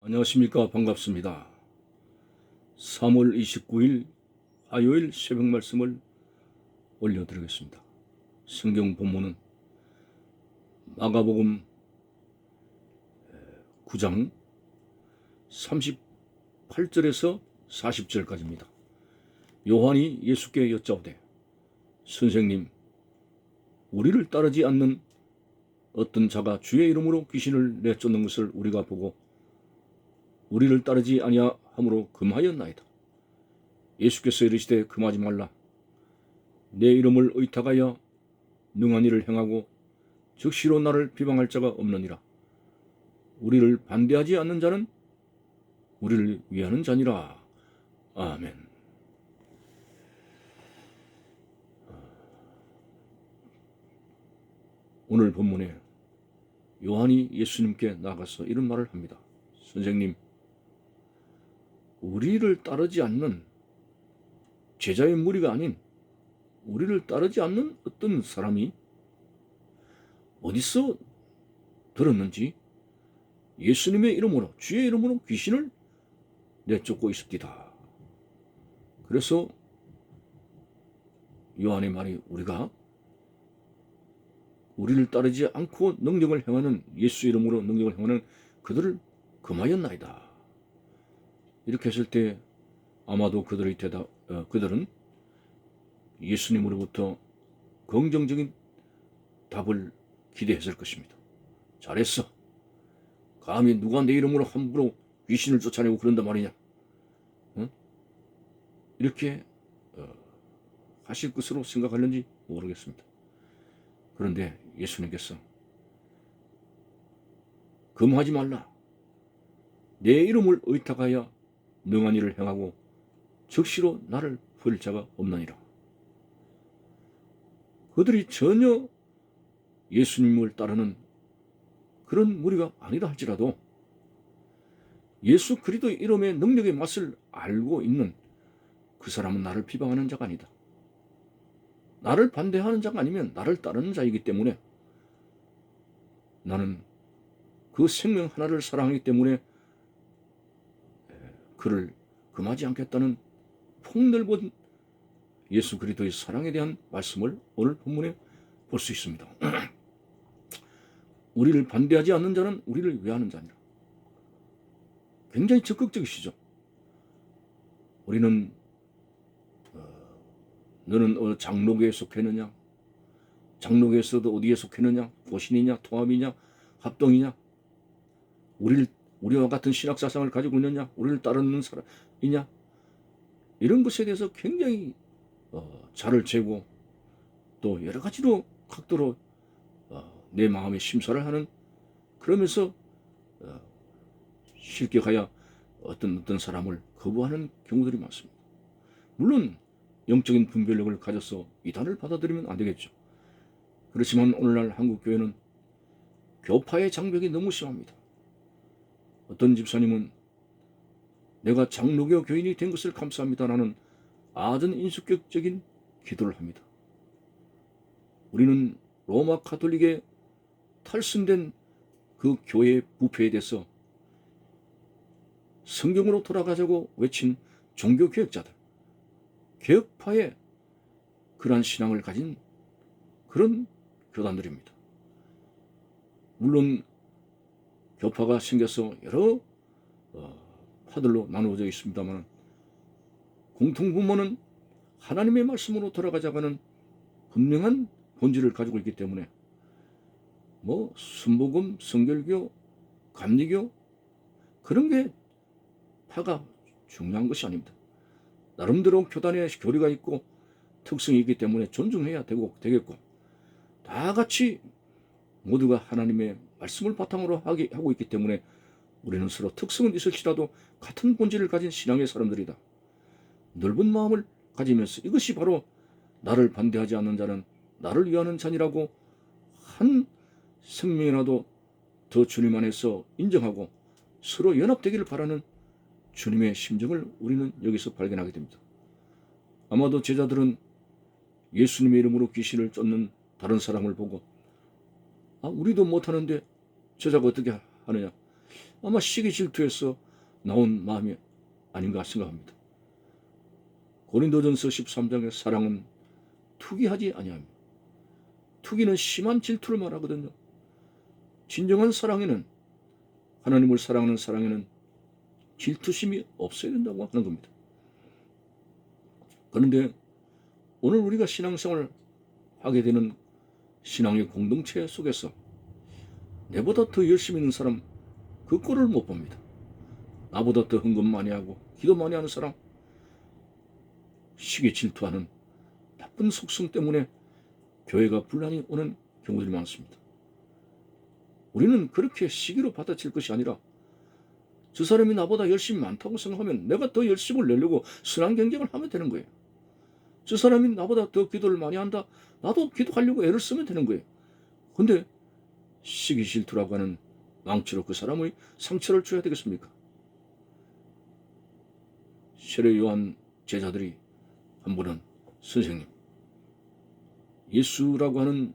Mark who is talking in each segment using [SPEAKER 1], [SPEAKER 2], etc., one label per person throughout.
[SPEAKER 1] 안녕하십니까. 반갑습니다. 3월 29일 화요일 새벽 말씀을 올려드리겠습니다. 성경 본문은 마가복음 9장 38절에서 40절까지입니다. 요한이 예수께 여짜오되 선생님, 우리를 따르지 않는 어떤 자가 주의 이름으로 귀신을 내쫓는 것을 우리가 보고 우리를 따르지 아니하므로 금하였나이다. 예수께서 이르시되 금하지 말라. 내 이름을 의탁하여 능한 일을 행하고 즉시로 나를 비방할 자가 없느니라. 우리를 반대하지 않는 자는 우리를 위하는 자니라. 아멘. 오늘 본문에 요한이 예수님께 나가서 이런 말을 합니다. 선생님, 우리를 따르지 않는 제자의 무리가 아닌 우리를 따르지 않는 어떤 사람이 어디서 들었는지 예수님의 이름으로, 주의 이름으로 귀신을 내쫓고 있습니다. 그래서 요한의 말이 우리가 우리를 따르지 않고 능력을 행하는, 예수 이름으로 능력을 행하는 그들을 금하였나이다. 이렇게 했을 때 아마도 그들은 예수님으로부터 긍정적인 답을 기대했을 것입니다. 잘했어. 감히 누가 내 이름으로 함부로 귀신을 쫓아내고 그런단 말이냐. 이렇게 하실 것으로 생각하는지 모르겠습니다. 그런데 예수님께서 금하지 말라. 내 이름을 의탁하여 능한 일을 행하고 즉시로 나를 버릴 자가 없나니라. 그들이 전혀 예수님을 따르는 그런 무리가 아니다 할지라도 예수 그리스도의 이름의 능력의 맛을 알고 있는 그 사람은 나를 비방하는 자가 아니다. 나를 반대하는 자가 아니면 나를 따르는 자이기 때문에 나는 그 생명 하나를 사랑하기 때문에 그를 금하지 않겠다는 폭넓은 예수 그리스도의 사랑에 대한 말씀을 오늘 본문에 볼 수 있습니다. 우리를 반대하지 않는 자는 우리를 위하는 자니라. 굉장히 적극적이시죠. 우리는 너는 장로교에 속했느냐? 장로교에서도 어디에 속했느냐? 보신이냐? 통합이냐? 합동이냐? 우리와 같은 신학 사상을 가지고 있느냐? 우리를 따르는 사람이냐? 이런 것에 대해서 굉장히 자를 재고 또 여러 가지로 각도로 내 마음의 심사를 하는, 그러면서 실격하여 어떤 사람을 거부하는 경우들이 많습니다. 물론 영적인 분별력을 가져서 이단을 받아들이면 안 되겠죠. 그렇지만 오늘날 한국 교회는 교파의 장벽이 너무 심합니다. 어떤 집사님은 내가 장로교 교인이 된 것을 감사합니다라는 아주 인수격적인 기도를 합니다. 우리는 로마 가톨릭의 탈승된 그 교회의 부패에 대해서 성경으로 돌아가자고 외친 종교개혁자들, 개혁파의 그러한 신앙을 가진 그런 교단들입니다. 물론 교파가 생겨서 여러 파들로 나누어져 있습니다만 공통분모는 하나님의 말씀으로 돌아가자고 하는 분명한 본질을 가지고 있기 때문에 순복음, 성결교, 감리교 그런 게 파가 중요한 것이 아닙니다. 나름대로 교단의 교리가 있고 특성이 있기 때문에 존중해야 되겠고 다 같이 모두가 하나님의 말씀을 바탕으로 하고 있기 때문에 우리는 서로 특성은 있을지라도 같은 본질을 가진 신앙의 사람들이다. 넓은 마음을 가지면서 이것이 바로 나를 반대하지 않는 자는 나를 위하는 자니라고 한 생명이라도 더 주님 안에서 인정하고 서로 연합되기를 바라는 주님의 심정을 우리는 여기서 발견하게 됩니다. 아마도 제자들은 예수님의 이름으로 귀신을 쫓는 다른 사람을 보고 우리도 못하는데 제자가 어떻게 하느냐, 아마 시기 질투에서 나온 마음이 아닌가 생각합니다. 고린도전서 13장의 사랑은 투기하지 아니합니다. 투기는 심한 질투를 말하거든요. 진정한 사랑에는, 하나님을 사랑하는 사랑에는 질투심이 없어야 된다고 하는 겁니다. 그런데 오늘 우리가 신앙생활을 하게 되는 신앙의 공동체 속에서 내보다 더 열심히 있는 사람, 그 꼴을 못 봅니다. 나보다 더 헌금 많이 하고 기도 많이 하는 사람, 시기 질투하는 나쁜 속성 때문에 교회가 분란이 오는 경우들이 많습니다. 우리는 그렇게 시기로 받아칠 것이 아니라, 저 사람이 나보다 열심히 많다고 생각하면 내가 더 열심을 내려고 선한 경쟁을 하면 되는 거예요. 저 사람이 나보다 더 기도를 많이 한다, 나도 기도하려고 애를 쓰면 되는 거예요. 근데 시기 질투라고 하는 망치로 그 사람의 상처를 줘야 되겠습니까? 세례 요한 제자들이 한 번은, 선생님, 예수라고 하는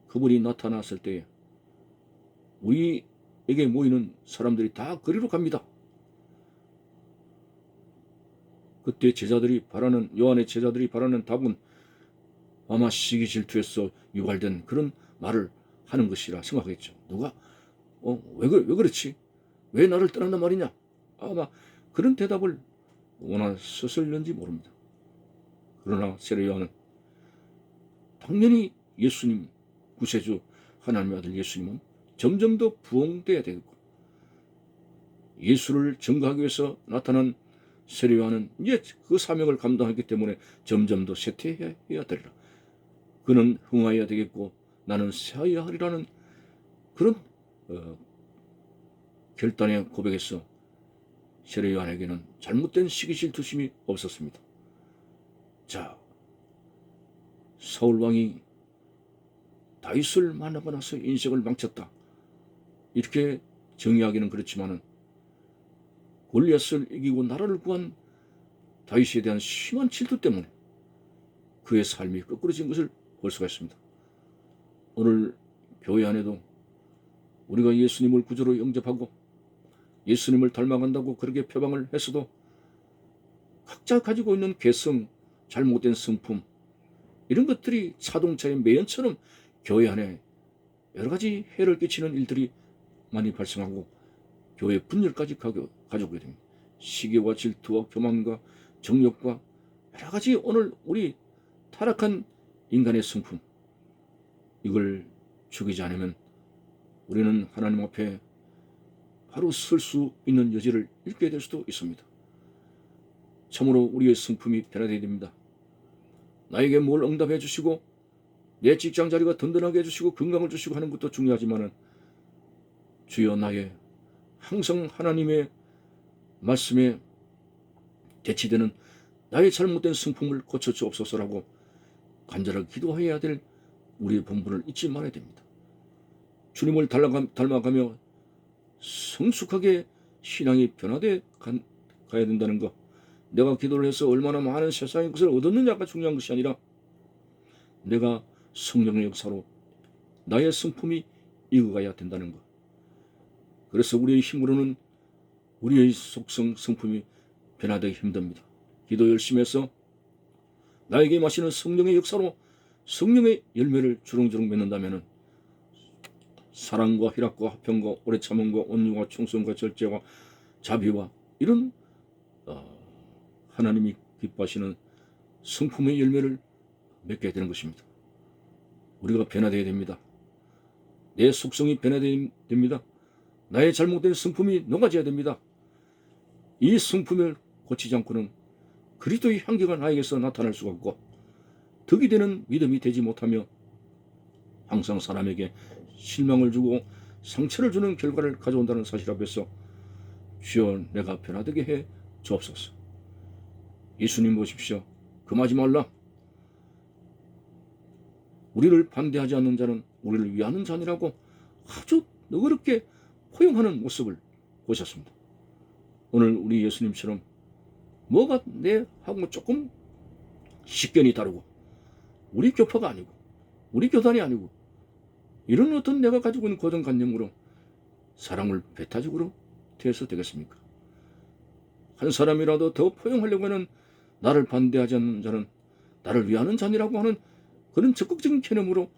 [SPEAKER 1] 그분이 나타났을 때에 우리에게 모이는 사람들이 다 그리로 갑니다. 그때 제자들이 바라는, 요한의 제자들이 바라는 답은 아마 시기 질투에서 유발된 그런 말을 하는 것이라 생각했죠. 누가 왜 그렇지? 왜 나를 떠난단 말이냐? 아마 그런 대답을 원하셨을는지 모릅니다. 그러나 세례 요한은 당연히 예수님, 구세주 하나님의 아들 예수님은 점점 더 부흥돼야 되겠고, 예수를 증거하기 위해서 나타난 세례 요한은 이제 그 사명을 감당하기 때문에 점점 더 쇠퇴해야 되리라. 그는 흥하여야 되겠고 나는 쇠하여야 하리라는 그런 결단의 고백에서 세례 요한에게는 잘못된 시기 질투심이 없었습니다. 자, 사울 왕이 다윗을 만나고 나서 인생을 망쳤다, 이렇게 정의하기는 그렇지만은 골리앗을 이기고 나라를 구한 다윗에 대한 심한 질투 때문에 그의 삶이 거꾸러진 것을 볼 수가 있습니다. 오늘 교회 안에도 우리가 예수님을 구주로 영접하고 예수님을 닮아간다고 그렇게 표방을 했어도 각자 가지고 있는 개성, 잘못된 성품, 이런 것들이 자동차의 매연처럼 교회 안에 여러 가지 해를 끼치는 일들이 많이 발생하고 교회 분열까지 가져오게 됩니다. 시기와 질투와 교만과 정욕과 여러 가지 오늘 우리 타락한 인간의 성품, 이걸 죽이지 않으면 우리는 하나님 앞에 바로 설 수 있는 여지를 잃게 될 수도 있습니다. 참으로 우리의 성품이 변화되어야 됩니다. 나에게 뭘 응답해 주시고 내 직장 자리가 든든하게 해주시고 건강을 주시고 하는 것도 중요하지만은, 주여 나의 항상 하나님의 말씀에 대치되는 나의 잘못된 성품을 고쳐주옵소서라고 간절하게 기도해야 될 우리의 본분을 잊지 말아야 됩니다. 주님을 닮아가며 성숙하게 신앙이 변화되어 가야 된다는 것, 내가 기도를 해서 얼마나 많은 세상의 것을 얻었느냐가 중요한 것이 아니라 내가 성령의 역사로 나의 성품이 익어가야 된다는 것. 그래서 우리의 힘으로는 우리의 속성, 성품이 변화되기 힘듭니다. 기도 열심히 해서 나에게 마시는 성령의 역사로 성령의 열매를 주렁주렁 맺는다면 사랑과 희락과 화평과 오래 참음과 온유와 충성과 절제와 자비와 이런 하나님이 기뻐하시는 성품의 열매를 맺게 되는 것입니다. 우리가 변화되어야 됩니다. 내 속성이 변화되어야 됩니다. 나의 잘못된 성품이 녹아져야 됩니다. 이 성품을 고치지 않고는 그리스도의 향기가 나에게서 나타날 수가 없고 덕이 되는 믿음이 되지 못하며 항상 사람에게 실망을 주고 상처를 주는 결과를 가져온다는 사실 앞에서 주여 내가 변화되게 해 주옵소서. 예수님 보십시오. 금하지 말라. 우리를 반대하지 않는 자는 우리를 위하는 자니라고 아주 너그럽게 포용하는 모습을 보셨습니다. 오늘 우리 예수님처럼 뭐가 내하고 조금 식견이 다르고 우리 교파가 아니고 우리 교단이 아니고 이런 어떤 내가 가지고 있는 고정관념으로 사랑을 배타적으로 돼서 되겠습니까? 한 사람이라도 더 포용하려고 하는, 나를 반대하지 않는 자는 나를 위하는 자니라고 하는 그런 적극적인 개념으로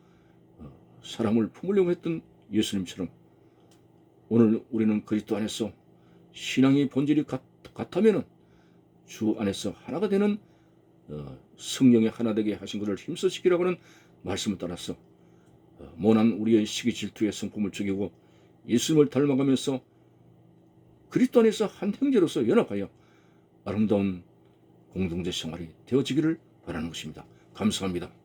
[SPEAKER 1] 사람을 품으려고 했던 예수님처럼, 오늘 우리는 그리스도 안에서 신앙의 본질이 같다면 주 안에서 하나가 되는 성령의 하나 되게 하신 것을 힘써 지키라고 하는 말씀을 따라서 모난 우리의 시기 질투의 성품을 죽이고 예수님을 닮아가면서 그리스도 안에서 한 형제로서 연합하여 아름다운 공동체 생활이 되어지기를 바라는 것입니다. 감사합니다.